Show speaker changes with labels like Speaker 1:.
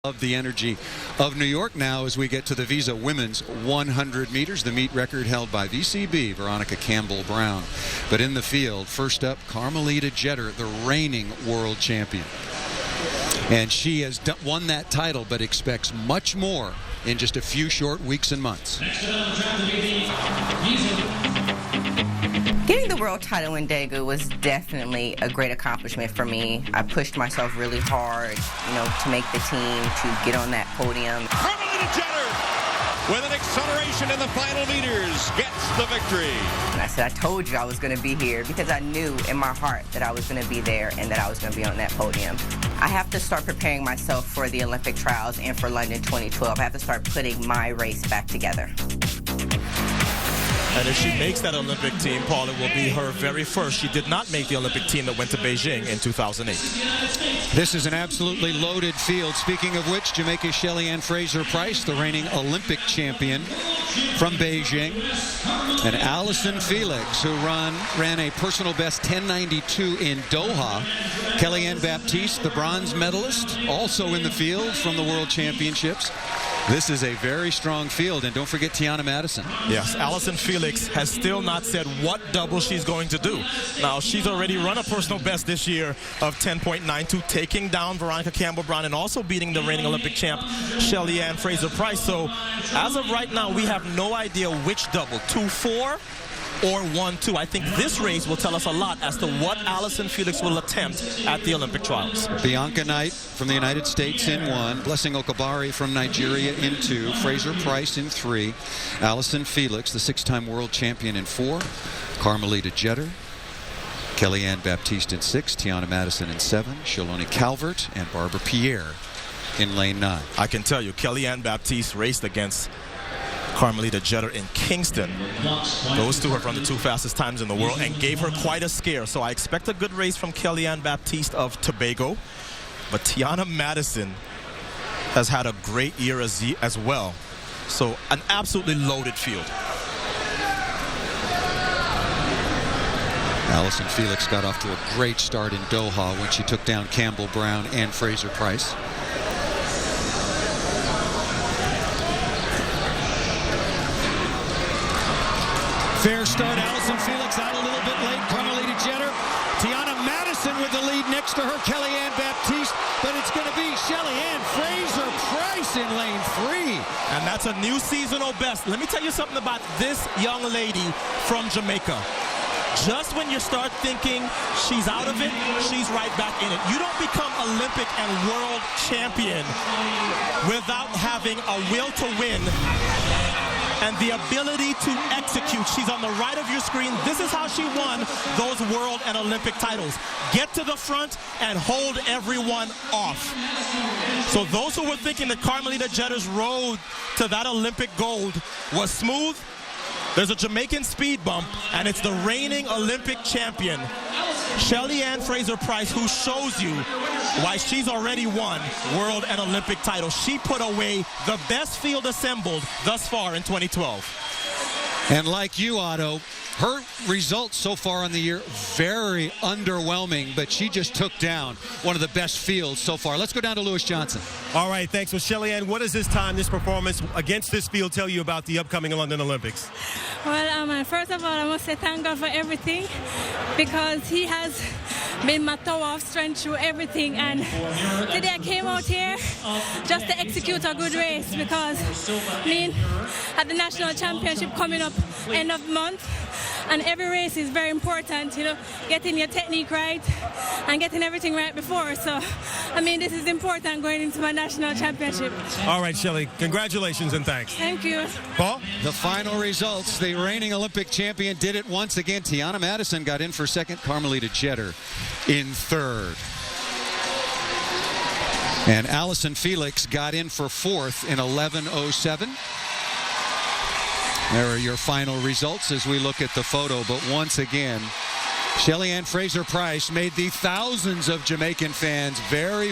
Speaker 1: Love the energy of New York now as we get to the Visa Women's 100 meters, the meet record held by VCB, Veronica Campbell-Brown. But in the field, first up, Carmelita Jeter, the reigning world champion. And she has won that title, but expects much more in just a few short weeks and months.
Speaker 2: Getting the world title in Daegu was definitely a great accomplishment for me. I pushed myself really hard, to make the team, to get on that podium.
Speaker 3: Carmelita Jeter, with an acceleration in the final meters, gets the victory.
Speaker 2: And I said, I told you I was going to be here because I knew in my heart that I was going to be there and that I was going to be on that podium. I have to start preparing myself for the Olympic trials and for London 2012. I have to start putting my race back together.
Speaker 4: And if she makes that Olympic team, Paul, it will be her very first. She did not make the Olympic team that went to Beijing in 2008.
Speaker 1: This is an absolutely loaded field. Speaking of which, Jamaica's Shelly-Ann Fraser-Pryce, the reigning Olympic champion from Beijing, and Allison Felix, who ran a personal best 10:92 in Doha. Kellyanne Baptiste, the bronze medalist, also in the field from the World Championships. This is a very strong field, and don't forget Tiana Madison.
Speaker 4: Yes, Allison Felix has still not said what double she's going to do. Now, she's already run a personal best this year of 10.92, taking down Veronica Campbell-Brown and also beating the reigning Olympic champ, Shelly-Ann Fraser-Pryce. So, as of right now, we have no idea which double, 2-4 or 1-2. I think this race will tell us a lot as to what Allison Felix will attempt at the Olympic trials.
Speaker 1: Bianca Knight from the United States in 1, Blessing Okabari from Nigeria in 2, Fraser-Pryce in 3, Allison Felix, the 6-time world champion, in 4, Carmelita Jeter, Kellyanne Baptiste in 6, Tiana Madison in 7, Shaloni Calvert, and Barbara Pierre in lane 9.
Speaker 4: I can tell you, Kellyanne Baptiste raced against Carmelita Jeter in Kingston. Those two have run the 2 fastest times in the world and gave her quite a scare. So I expect a good race from Kellyanne Baptiste of Tobago. But Tiana Madison has had a great year as well. So an absolutely loaded field.
Speaker 1: Allison Felix got off to a great start in Doha when she took down Campbell-Brown and Fraser-Pryce. Fair start. Allison Felix out a little bit late. Carmelita Jeter. Tiana Madison with the lead next to her. Kellyanne Baptiste. But it's going to be Shelly-Ann Fraser-Pryce in lane 3.
Speaker 4: And that's a new seasonal best. Let me tell you something about this young lady from Jamaica. Just when you start thinking she's out of it, she's right back in it. You don't become Olympic and world champion without having a will to win and the ability to execute. She's on the right of your screen. This is how she won those world and Olympic titles. Get to the front and hold everyone off. So those who were thinking that Carmelita Jeter's road to that Olympic gold was smooth, there's a Jamaican speed bump, and it's the reigning Olympic champion, Shelly-Ann Fraser-Pryce, who shows you why she's already won world and Olympic titles. She put away the best field assembled thus far in 2012.
Speaker 1: And like you, Otto, her results so far on the year, very underwhelming, but she just took down one of the best fields so far. Let's go down to Lewis Johnson.
Speaker 5: All right, thanks. Well, Shelly-Ann, what does this time, this performance against this field tell you about the upcoming London Olympics?
Speaker 6: Well, first of all, I must say thank God for everything, because he has been my tower of strength through everything. And today I came out here just to execute a good race, because at the national championship coming up end of the month, and every race is very important, getting your technique right and getting everything right before. So, this is important going into my national championship.
Speaker 5: All right, Shelly, congratulations and thanks.
Speaker 6: Thank you.
Speaker 5: Paul?
Speaker 1: The final results, the reigning Olympic champion did it once again. Tiana Madison got in for second, Carmelita Jeter in third. And Allison Felix got in for fourth in 11:07. There are your final results as we look at the photo. But once again, Shelly-Ann Fraser-Pryce made the thousands of Jamaican fans very, very